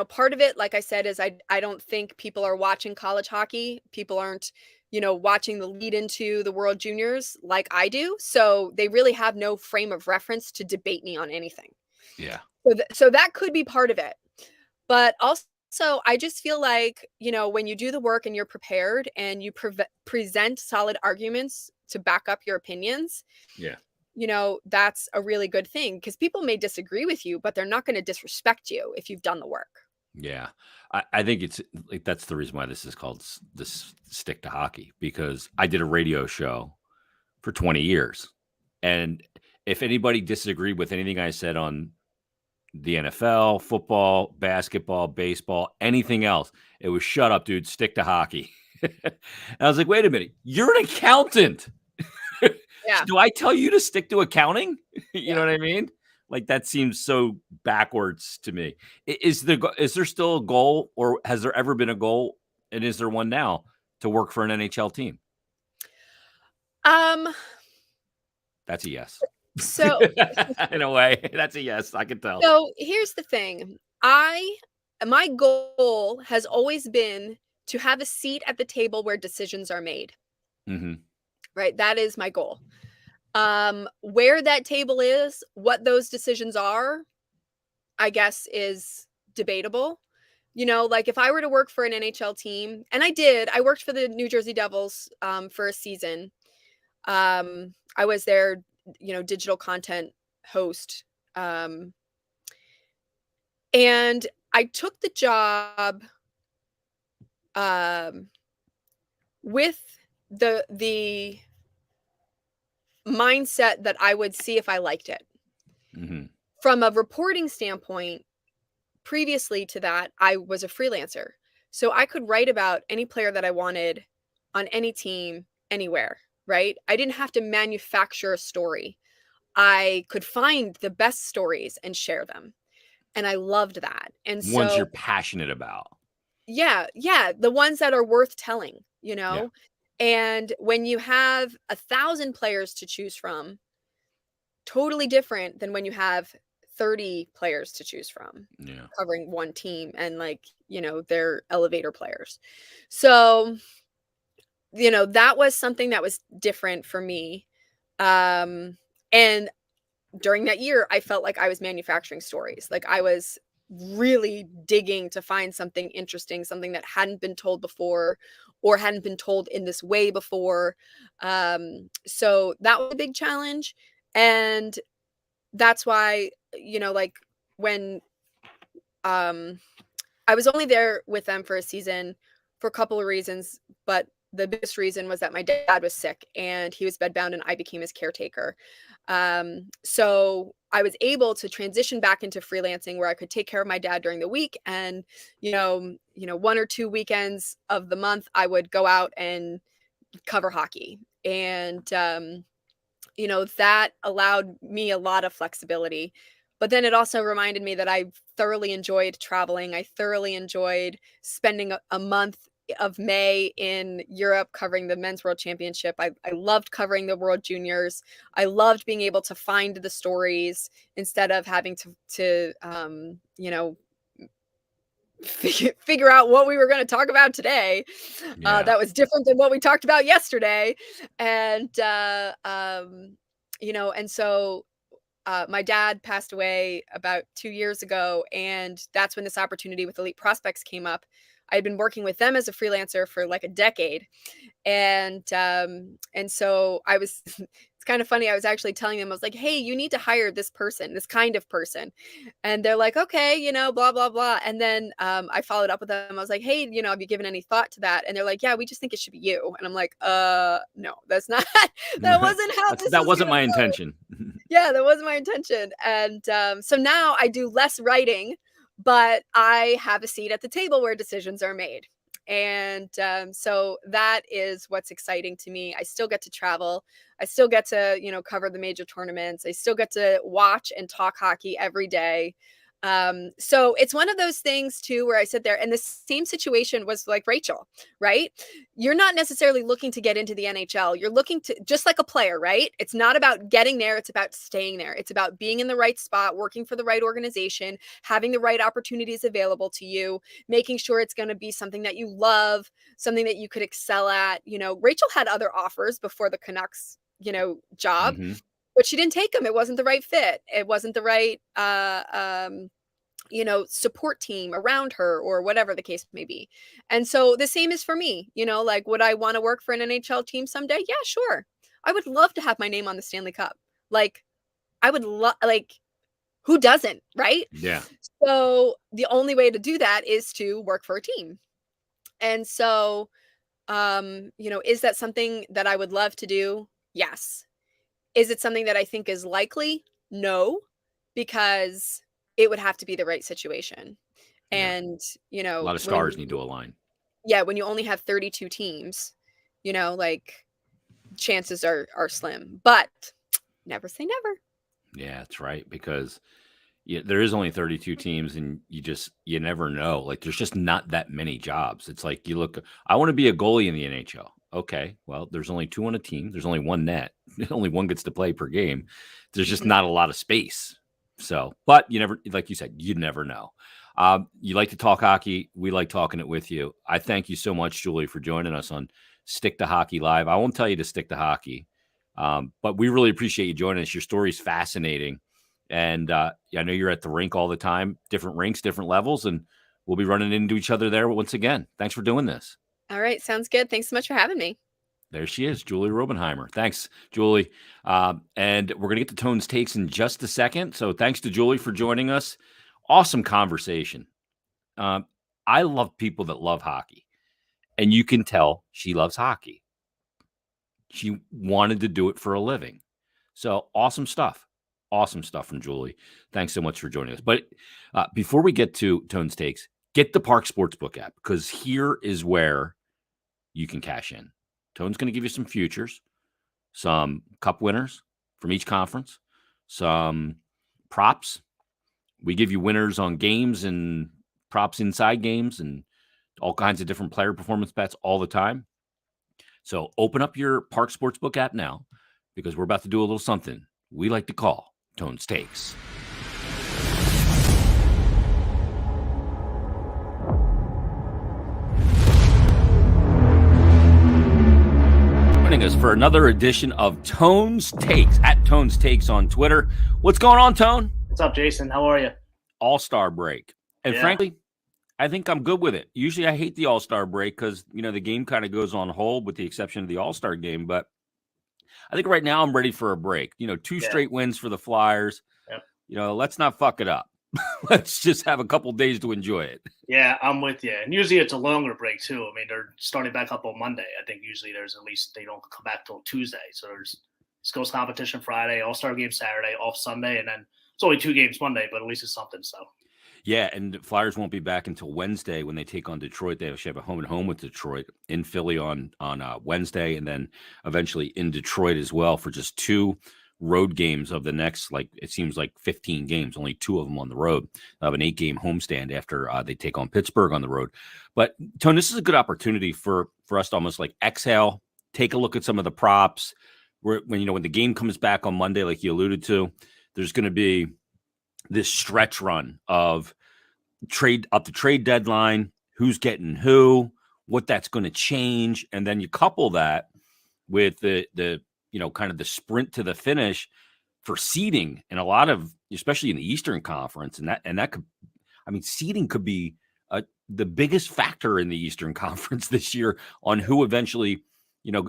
part of it, like I said, is I don't think people are watching college hockey. People aren't, watching the lead into the World Juniors like I do. So they really have no frame of reference to debate me on anything. Yeah. So that could be part of it. But also, I just feel like, when you do the work and you're prepared and you present solid arguments to back up your opinions, Yeah. that's a really good thing, because people may disagree with you, but they're not going to disrespect you if you've done the work. Yeah. I think it's like, that's the reason why this is called this Stick to Hockey, because I did a radio show for 20 years. And if anybody disagreed with anything I said on the NFL, football, basketball, baseball, anything else, it was shut up, dude, stick to hockey. And I was like, wait a minute, you're an accountant. Yeah. Do I tell you to stick to accounting? You know Yeah. what I mean? Like, that seems so backwards to me. Is there still a goal, or has there ever been a goal, and is there one now, to work for an NHL team? Um, That's a yes. so In a way, that's a yes. I can tell. so here's the thing. My goal has always been to have a seat at the table where decisions are made, Hmm. right? That is my goal. Where that table is, what those decisions are, I guess is debatable. Like if I were to work for an NHL team, and I worked for the New Jersey Devils for a season. I was their, digital content host. Um, and I took the job um, with the mindset that I would see if I liked it. Hmm. From a reporting standpoint, previously to that, I was a freelancer. So I could write about any player that I wanted on any team, anywhere, right? I didn't have to manufacture a story. I could find the best stories and share them. And I loved that. And Ones you're so, passionate about. yeah, the ones that are worth telling, Yeah. And when you have 1,000 players to choose from, totally different than when you have 30 players to choose from Yeah. covering one team and they're elevator players. So, that was something that was different for me. And during that year, I felt like I was manufacturing stories. Like I was really digging to find something interesting, something that hadn't been told before or hadn't been told in this way before. So that was a big challenge. And that's why, like when I was only there with them for a season for a couple of reasons, but the biggest reason was that my dad was sick and he was bedbound and I became his caretaker. So I was able to transition back into freelancing where I could take care of my dad during the week, and 1 or 2 weekends of the month I would go out and cover hockey. And that allowed me a lot of flexibility. But then it also reminded me that I thoroughly enjoyed traveling. I thoroughly enjoyed spending a month of May in Europe covering the Men's World Championship. I loved covering the World Juniors. I loved being able to find the stories instead of having to figure out what we were going to talk about today. Yeah. That was different than what we talked about yesterday. And, and so my dad passed away about 2 years ago, and that's when this opportunity with Elite Prospects came up. I had been working with them as a freelancer for like a decade. And so I was it's kind of funny. I was actually telling them, I was like, hey, you need to hire this person, this kind of person. And they're like, okay, blah, blah, blah. And then I followed up with them. I was like, hey, have you given any thought to that? And they're like, yeah, we just think it should be you. And I'm like, no, that's not, that wasn't how this That was wasn't gonna my go. intention. Yeah, that wasn't my intention. And so now I do less writing, but I have a seat at the table where decisions are made. And so that is what's exciting to me. I still get to travel. I still get to, cover the major tournaments. I still get to watch and talk hockey every day. So it's one of those things too, where I sit there, and the same situation was like Rachel, right? You're not necessarily looking to get into the NHL. You're looking to, just like a player, right? It's not about getting there. It's about staying there. It's about being in the right spot, working for the right organization, having the right opportunities available to you, making sure it's going to be something that you love, something that you could excel at. Rachel had other offers before the Canucks, job, Mm-hmm. but she didn't take them. It wasn't the right fit. It wasn't the right, support team around her, or whatever the case may be. And so the same is for me, like, would I want to work for an NHL team someday? Yeah, sure. I would love to have my name on the Stanley Cup. Like, I would love, like, who doesn't, right? Yeah. So the only way to do that is to work for a team. And so, is that something that I would love to do? Yes. Is it something that I think is likely? No, because it would have to be the right situation. Yeah. And, A lot of stars need to align. when you only have 32 teams, like, chances are slim, but never say never. Yeah, that's right. Because there is only 32 teams, and you never know. Like, there's just not that many jobs. It's like, you look, I want to be a goalie in the NHL. Okay, well, there's only 2 on a team. There's only 1 net. Only 1 gets to play per game. There's just not a lot of space. So, but you never, like you said, you never know. You like to talk hockey. We like talking it with you. I thank you so much, Julie, for joining us on Stick to Hockey Live. I won't tell you to stick to hockey, but we really appreciate you joining us. Your story's fascinating. And I know you're at the rink all the time, different rinks, different levels, and we'll be running into each other there once again. Thanks for doing this. All right. Sounds good. Thanks so much for having me. There she is, Julie Robenhymer. Thanks, Julie. And we're going to get to Tone's takes in just a second. So thanks to Julie for joining us. Awesome conversation. I love people that love hockey, and you can tell she loves hockey. She wanted to do it for a living. So awesome stuff. Awesome stuff from Julie. Thanks so much for joining us. But before we get to Tone's takes, get the Parx Sportsbook app, because here is where you can cash in. Tone's going to give you some futures, some cup winners from each conference, some props. We give you winners on games and props inside games and all kinds of different player performance bets all the time. So open up your Parx Sportsbook app now, because we're about to do a little something we like to call Tone's Takes. Joining us for another edition of Tone's Takes, at Tone's Takes on Twitter. What's going on, Tone? What's up, Jason? How are you? All-Star break. And frankly, I think I'm good with it. Usually I hate the All-Star break because, the game kind of goes on hold with the exception of the All-Star game. But I think right now I'm ready for a break. 2 straight wins for the Flyers. Yep. Let's not fuck it up. Let's just have a couple days to enjoy it. Yeah, I'm with you. And usually it's a longer break too. I mean, they're starting back up on Monday. I think usually there's at least they don't come back till Tuesday. So there's skills competition Friday, All-Star game Saturday, off Sunday, and then it's only 2 games Monday, but at least it's something. So yeah, and the Flyers won't be back until Wednesday when they take on Detroit. They actually have a home and home with Detroit, in Philly on Wednesday, and then eventually in Detroit as well for just 2 road games of the next, it seems like 15 games, only 2 of them on the road. They'll have an 8-game homestand after they take on Pittsburgh on the road. But Tone, this is a good opportunity for us to almost exhale, take a look at some of the props. When the game comes back on Monday, like you alluded to, there's going to be this stretch run of trade deadline, who's getting who, what that's going to change, and then you couple that with the kind of the sprint to the finish for seeding, and a lot of, especially in the Eastern Conference, and that could, seeding could be the biggest factor in the Eastern Conference this year on who eventually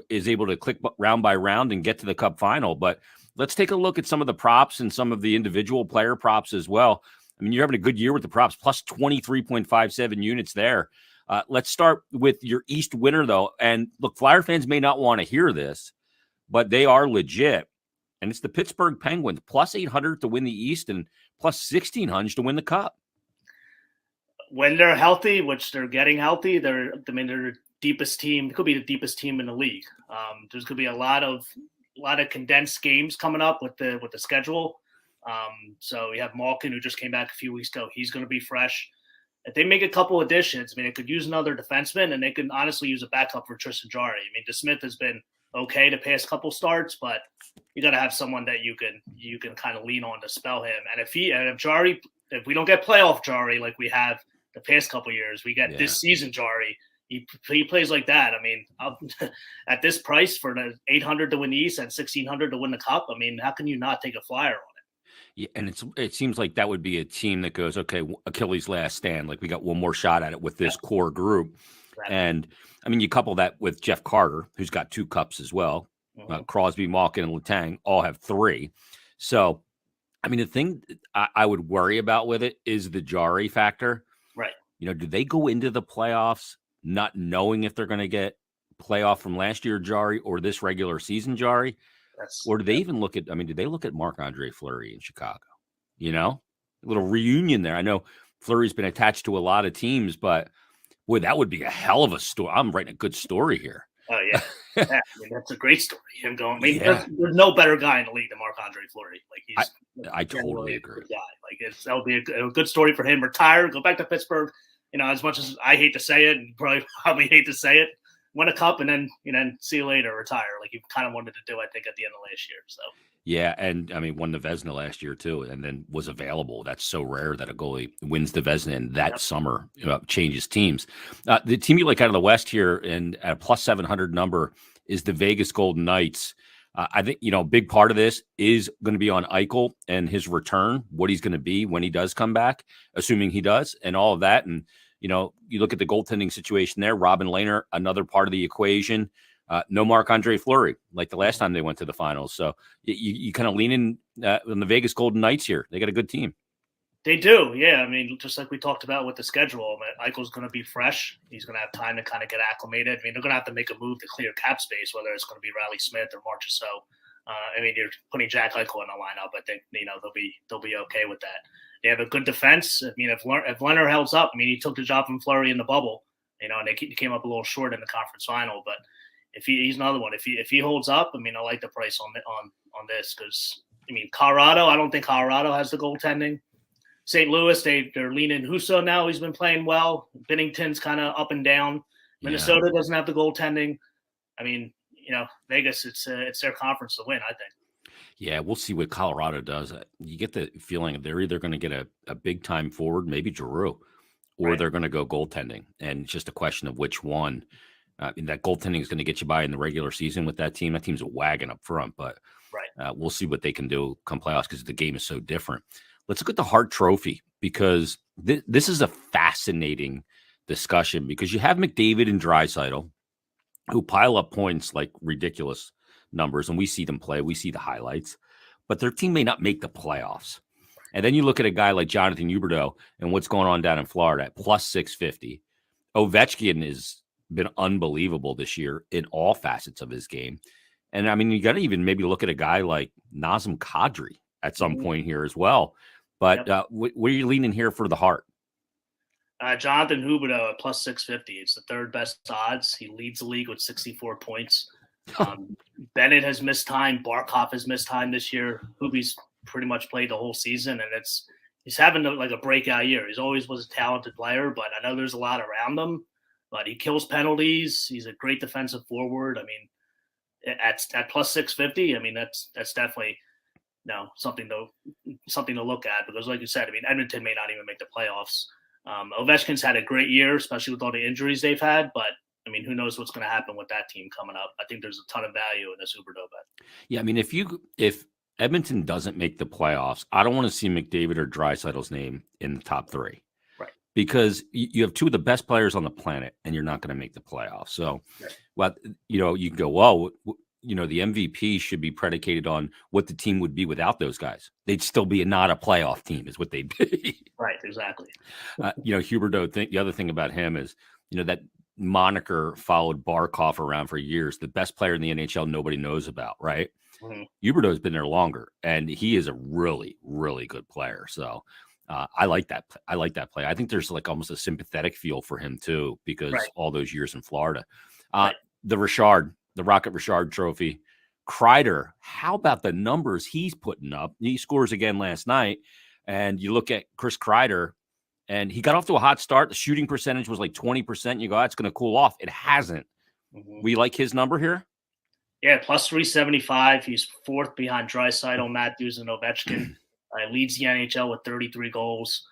is able to click round by round and get to the Cup final. But let's take a look at some of the props and some of the individual player props as well. You're having a good year with the props, plus 23.57 units there. Let's start with your East winner, though. And look, Flyer fans may not want to hear this, but they are legit. And it's the Pittsburgh Penguins, plus 800 to win the East and plus 1,600 to win the Cup. When they're healthy, which they're getting healthy, they're the deepest team. It could be the deepest team in the league. There's going to be a lot of condensed games coming up with the schedule. So we have Malkin, who just came back a few weeks ago. He's going to be fresh. If they make a couple additions, I mean, they could use another defenseman, and they can honestly use a backup for Tristan Jarry. I mean, DeSmith has been okay the past couple starts, but you got to have someone that you can kind of lean on to spell him. And if if we don't get playoff Jarry like we have the past couple years, we get this season Jarry. He plays like that. I mean, at this price for the 800 to win the East and 1600 to win the Cup, I mean, how can you not take a flyer on it? Yeah, and it seems like that would be a team that goes, okay, Achilles' last stand. Like we got one more shot at it with this core group. Right. And I mean, you couple that with Jeff Carter, who's got 2 cups as well. Crosby, Malkin, and Letang all have 3. So, I mean, the thing I would worry about with it is the Jarry factor. Right. You know, do they go into the playoffs not knowing if they're going to get playoff from last year Jarry or this regular season Jarry? Or do they even look at, I mean, do they look at Marc-Andre Fleury in Chicago? You know, a little reunion there. I know Fleury's been attached to a lot of teams, but boy, that would be a hell of a story. I'm writing a good story here. Oh, yeah. I mean, that's a great story. Him going, I mean, there's no better guy in the league than Marc-Andre Fleury. Like, I totally agree. Good guy. Like, that would be a good story for him. Retire, go back to Pittsburgh. You know, as much as I hate to say it, and probably hate to say it, win a cup and then see you later, retire, like you kind of wanted to do, I think, at the end of last year. So yeah, and I mean, won the Vezina last year too, and then was available. That's so rare that a goalie wins the Vezina and that summer changes teams. The team you like out of the West here and at a plus 700 number is the Vegas Golden Knights. I think a big part of this is going to be on Eichel and his return, what he's going to be when he does come back, assuming he does, and all of that. And you look at the goaltending situation there. Robin Lehner, another part of the equation. No Marc-Andre Fleury, like the last time they went to the finals. So you kind of lean in on the Vegas Golden Knights here. They got a good team. They do, yeah. I mean, just like we talked about with the schedule, Eichel's going to be fresh. He's going to have time to kind of get acclimated. I mean, they're going to have to make a move to clear cap space, whether it's going to be Riley Smith or Marchessault. I mean, you're putting Jack Eichel in the lineup. I think they'll be okay with that. They have a good defense. I mean, if Leonard holds up, I mean, he took the job from Fleury in the bubble, and they came up a little short in the conference final. But if he's another one, if he holds up, I mean, I like the price on this because I mean, Colorado. I don't think Colorado has the goaltending. St. Louis, they're leaning Husso now. He's been playing well. Binnington's kind of up and down. Minnesota doesn't have the goaltending. I mean, Vegas, it's their conference to win, I think. Yeah, we'll see what Colorado does. You get the feeling they're either going to get a big time forward, maybe Giroux, or they're going to go goaltending. And it's just a question of which one. That goaltending is going to get you by in the regular season with that team. That team's a wagon up front, but we'll see what they can do come playoffs because the game is so different. Let's look at the Hart Trophy because this is a fascinating discussion because you have McDavid and Draisaitl who pile up points like ridiculous numbers, and we see them play. We see the highlights, but their team may not make the playoffs. And then you look at a guy like Jonathan Huberdeau and what's going on down in Florida at plus 650. Ovechkin has been unbelievable this year in all facets of his game. And I mean, you got to even maybe look at a guy like Nazem Kadri at some point here as well. But where are you leaning here for the Hart? Jonathan Huberdeau at plus 650. It's the third best odds. He leads the league with 64 points. Bennett has missed time. Barkov has missed time this year. Huber's pretty much played the whole season, and he's having a breakout year. He's always was a talented player, but I know there's a lot around him. But he kills penalties. He's a great defensive forward. I mean, at plus 650, I mean that's definitely something to look at because, like you said, I mean Edmonton may not even make the playoffs. Ovechkin's had a great year, especially with all the injuries they've had. But I mean, who knows what's going to happen with that team coming up? I think there's a ton of value in this Huberdeau bet. Yeah, I mean, if Edmonton doesn't make the playoffs, I don't want to see McDavid or Draisaitl's name in the top 3. Right. Because you have 2 of the best players on the planet, and you're not going to make the playoffs. So, well, you can go, well, the MVP should be predicated on what the team would be without those guys. They'd still be not a playoff team is what they'd be. Right, exactly. Huberdeau, the other thing about him is, that moniker followed Barkov around for years. The best player in the NHL nobody knows about, right? Mm-hmm. Huberdeau's been there longer, and he is a really, really good player. So I like that. I like that play. I think there's like almost a sympathetic feel for him too, because all those years in Florida. The Rocket Richard Trophy, Kreider, how about the numbers he's putting up? He scores again last night. And you look at Chris Kreider, and he got off to a hot start. The shooting percentage was like 20%. You go, it's going to cool off. It hasn't. We like his number here? Yeah, plus 375. He's fourth behind Draisaitl, Matthews, and Ovechkin. Leads the NHL with 33 goals.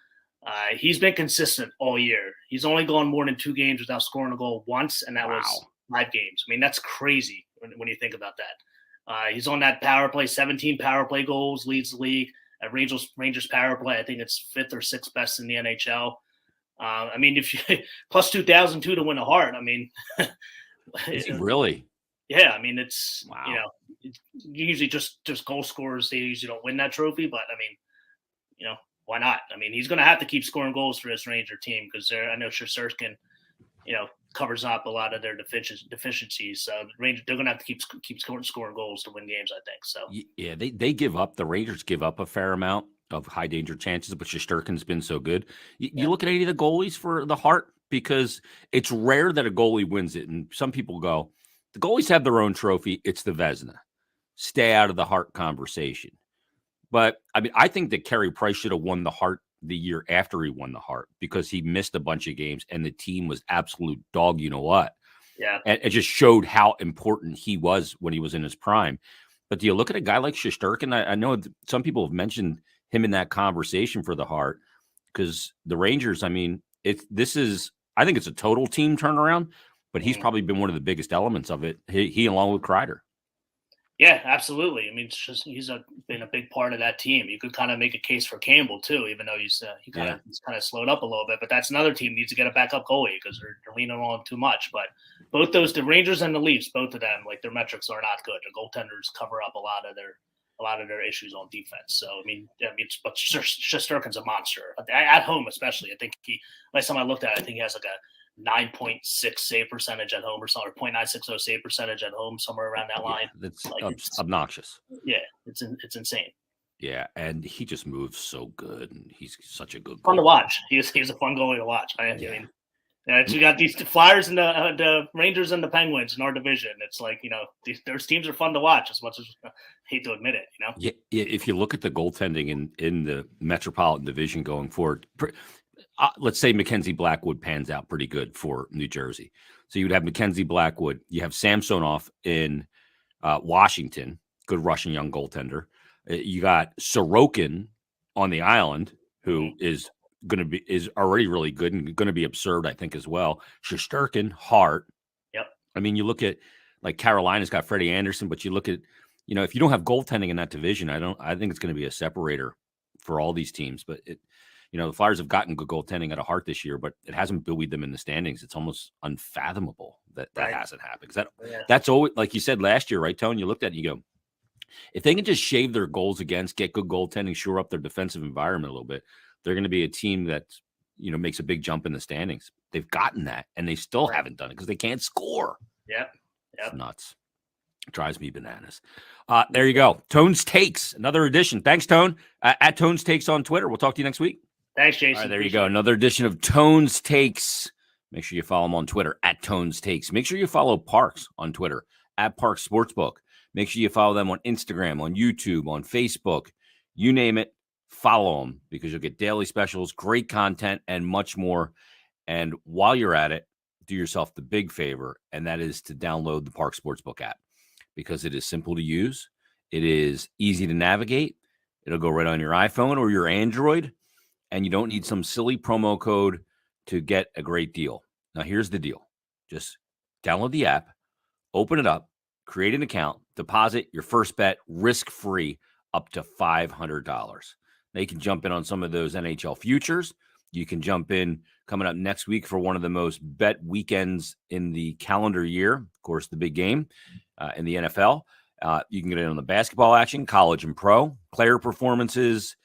He's been consistent all year. He's only gone more than 2 games without scoring a goal once, and that was 5 games. I mean, that's crazy when you think about that. He's on that power play, 17 power play goals, leads the league. At Rangers power play, I think it's 5th or 6th best in the NHL. I mean, if you plus 2,002 to win a Hart, I mean, is he really? Yeah, I mean, it's usually just goal scorers. They usually don't win that trophy, but I mean, why not? I mean, he's going to have to keep scoring goals for this Ranger team because I know Shesterkin, covers up a lot of their deficiencies. So they're going to have to keep scoring goals to win games, I think. So yeah, they give up. The Rangers give up a fair amount of high danger chances, but Shesterkin's been so good. You look at any of the goalies for the Hart, because it's rare that a goalie wins it. And some people go, the goalies have their own trophy. It's the Vezina. Stay out of the Hart conversation. But I mean, I think that Carey Price should have won the Hart the year after he won the Hart because he missed a bunch of games and the team was absolute dog. You know what? Yeah. And it just showed how important he was when he was in his prime. But do you look at a guy like Shesterkin? I know some people have mentioned him in that conversation for the Hart because the Rangers, I mean, I think it's a total team turnaround, but he's probably been one of the biggest elements of it. He along with Kreider. Yeah, absolutely. I mean, he's been a big part of that team. You could kind of make a case for Campbell too, even though he's kind of slowed up a little bit. But that's another team needs to get a backup goalie because they're leaning on him too much. But both the Rangers and the Leafs, both of them, like their metrics are not good. Their goaltenders cover up a lot of their issues on defense. So but Shesterkin's a monster at home, especially. I think last time I looked at it, I think he has like a 9.6 save percentage at home or something, or 0.960 save percentage at home, somewhere around that line. That's obnoxious. Yeah, it's insane. Yeah, and he just moves so good, and he's such a good fun to watch. He's a fun goalie to watch. I mean, we got these Flyers and the Rangers and the Penguins in our division. It's like those teams are fun to watch as much as I hate to admit it. Yeah. If you look at the goaltending in the Metropolitan Division going forward. Let's say Mackenzie Blackwood pans out pretty good for New Jersey. So you would have Mackenzie Blackwood. You have Samsonov in Washington, good Russian young goaltender. You got Sorokin on the island, who is already really good and going to be absurd, I think, as well. Shesterkin, Hart. Yep. I mean, you look at like Carolina's got Freddie Anderson, but you look at if you don't have goaltending in that division, I think it's going to be a separator for all these teams. But the Flyers have gotten good goaltending at a Hart this year, but it hasn't buoyed them in the standings. It's almost unfathomable that hasn't happened. That's always, like you said last year, right, Tone? You looked at it, you go, if they can just shave their goals against, get good goaltending, shore up their defensive environment a little bit, they're going to be a team that, makes a big jump in the standings. They've gotten that, and they still haven't done it because they can't score. Yep. It's nuts. It drives me bananas. There you go. Tone's Takes, another edition. Thanks, Tone. At Tone's Takes on Twitter. We'll talk to you next week. Thanks, Jason. All right, there you go. Another edition of Tone's Takes. Make sure you follow him on Twitter at Tone's Takes. Make sure you follow Parx on Twitter at Parx Sportsbook. Make sure you follow them on Instagram, on YouTube, on Facebook. You name it, follow them because you'll get daily specials, great content, and much more. And while you're at it, do yourself the big favor, and that is to download the Parx Sportsbook app because it is simple to use. It is easy to navigate. It'll go right on your iPhone or your Android. And you don't need some silly promo code to get a great deal. Now, here's the deal. Just download the app, open it up, create an account, deposit your first bet risk-free up to $500. Now, you can jump in on some of those NHL futures. You can jump in coming up next week for one of the most bet weekends in the calendar year. Of course, the big game in the NFL. You can get in on the basketball action, college and pro, player performances,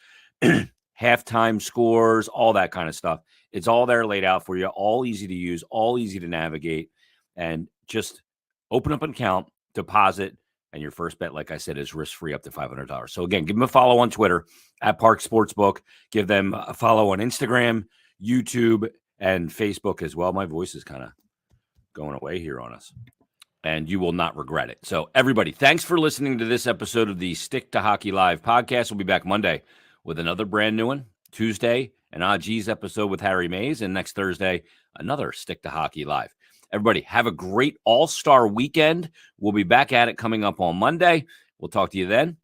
halftime scores, all that kind of stuff. It's all there laid out for you, all easy to use, all easy to navigate, and just open up an account, deposit, and your first bet, like I said, is risk-free up to $500. So again, give them a follow on Twitter at Parx Sportsbook. Give them a follow on Instagram, YouTube, and Facebook as well. My voice is kind of going away here on us. and you will not regret it. So everybody, thanks for listening to this episode of the Stick to Hockey Live podcast. We'll be back Monday with another brand new one. Tuesday, an Odd G's episode with Harry Mays, and next Thursday, another Stick to Hockey Live. Everybody, have a great All-Star weekend. We'll be back at it coming up on Monday. We'll talk to you then.